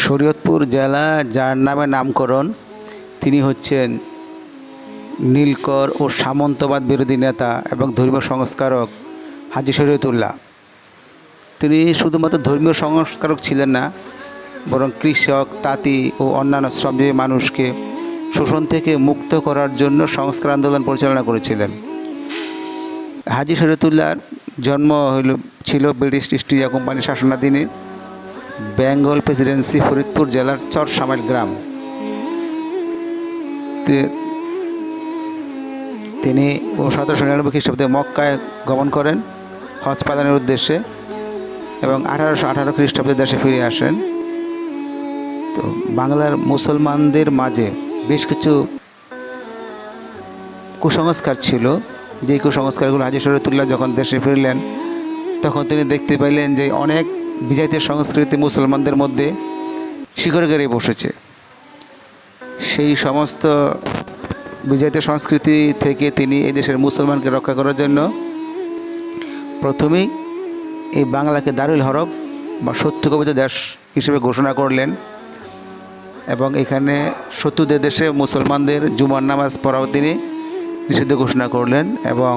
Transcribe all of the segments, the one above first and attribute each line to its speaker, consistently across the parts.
Speaker 1: শরীয়তপুর জেলা যার নামে নামকরণ তিনি হচ্ছেন নীলকর ও সামন্তবাদ বিরোধী নেতা এবং ধর্মীয় সংস্কারক হাজী শরীয়তুল্লাহ। তিনি শুধুমাত্র ধর্মীয় সংস্কারক ছিলেন না, বরং কৃষক, তাঁতি ও অন্যান্য শ্রমজীবী মানুষকে শোষণ থেকে মুক্ত করার জন্য সংস্কার আন্দোলন পরিচালনা করেছিলেন। হাজী শরীয়তুল্লাহর জন্ম ছিল ব্রিটিশ ইস্ট ইন্ডিয়া কোম্পানির শাসনাধীনে বেঙ্গল প্রেসিডেন্সি ফরিদপুর জেলার চরসামাইল গ্রাম। তিনি 1799 খ্রিস্টাব্দে মক্কায় গমন করেন হজ পালনের উদ্দেশ্যে এবং 1818 খ্রিস্টাব্দে দেশে ফিরে আসেন। তো বাংলার মুসলমানদের মাঝে বেশ কিছু কুসংস্কার ছিল, যে কুসংস্কারগুলো হাজী শরীয়তুল্লাহ যখন দেশে ফিরলেন তখন তিনি দেখতে পাইলেন যে অনেক বিজাতীয় সংস্কৃতি মুসলমানদের মধ্যে শিকড় গেড়ে বসেছে। সেই সমস্ত বিজাতীয় সংস্কৃতি থেকে তিনি এই দেশের মুসলমানকে রক্ষা করার জন্য প্রথমেই এই বাংলাকে দারুল হরব বা সত্য কবিতা দেশ হিসেবে ঘোষণা করলেন এবং এখানে শত্রুদের দেশে মুসলমানদের জুমার নামাজ পড়াও তিনি নিষিদ্ধ ঘোষণা করলেন এবং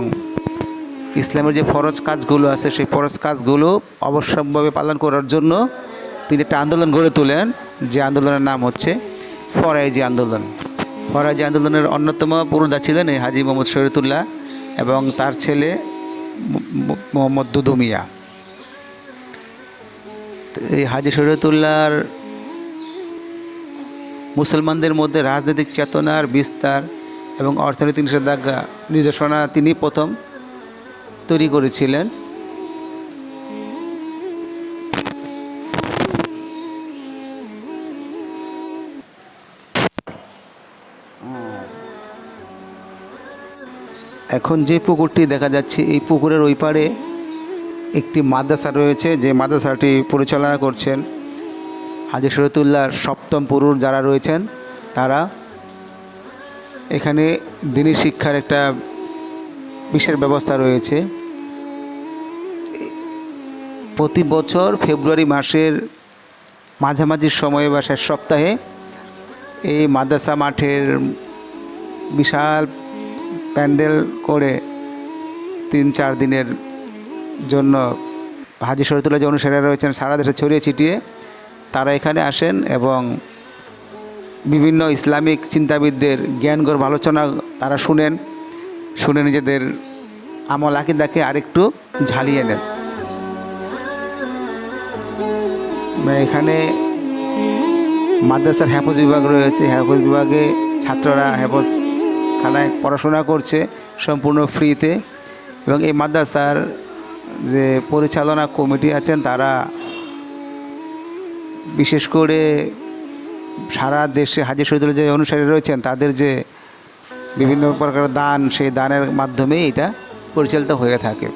Speaker 1: ইসলামের যে ফরজ কাজগুলো আছে সেই ফরজ কাজগুলো অবশ্যভাবে পালন করার জন্য তিনি একটা আন্দোলন গড়ে তোলেন, যে আন্দোলনের নাম হচ্ছে ফরাইজি আন্দোলন। ফরাইজি আন্দোলনের অন্যতম পুরোধা ছিলেন এই হাজী মোহাম্মদ শরীয়তুল্লাহ এবং তার ছেলে মোহাম্মদ দুদু মিয়া। এই হাজী শরীয়তুল্লাহর মুসলমানদের মধ্যে রাজনৈতিক চেতনার বিস্তার এবং অর্থনৈতিক নিষেধাজ্ঞা নির্দেশনা তিনি প্রথম তৈরি করেছিলেন। এখন যে পুকুরটি দেখা যাচ্ছে এই পুকুরের ওই পারে একটি মাদ্রাসা রয়েছে, যে মাদ্রাসাটি পরিচালনা করছেন হাজী শরীয়তুল্লাহর সপ্তম পুরুষ যারা রয়েছেন তারা। এখানে দ্বীনি শিক্ষার একটা বিশেষ ব্যবস্থা রয়েছে। প্রতি বছর ফেব্রুয়ারি মাসের মাঝামাঝি সময়ে বা শেষ সপ্তাহে এই মাদ্রাসা মাঠের বিশাল প্যান্ডেল করে 3-4 দিনের জন্য হাজী শরীয়তুল্লাহ যে অনুসারীরা রয়েছেন সারা দেশে ছড়িয়ে ছিটিয়ে তারা এখানে আসেন এবং বিভিন্ন ইসলামিক চিন্তাবিদদের জ্ঞানগর্ভ আলোচনা তারা শুনে নিজেদের আমল আকীদাকে আরেকটু ঝালিয়ে নেন। এখানে মাদ্রাসার হেফজ বিভাগ রয়েছে, হেফজ বিভাগে ছাত্ররা হেফজ খানায় পড়াশোনা করছে সম্পূর্ণ ফ্রিতে এবং এই মাদ্রাসার যে পরিচালনা কমিটি আছেন তারা বিশেষ করে সারা দেশে হাজী শরীয়তুল্লাহ যে অনুসারী রয়েছেন তাদের যে বিভিন্ন প্রকার দান, সেই দানের মাধ্যমেই এটা পরিচালিত হয়ে থাকে।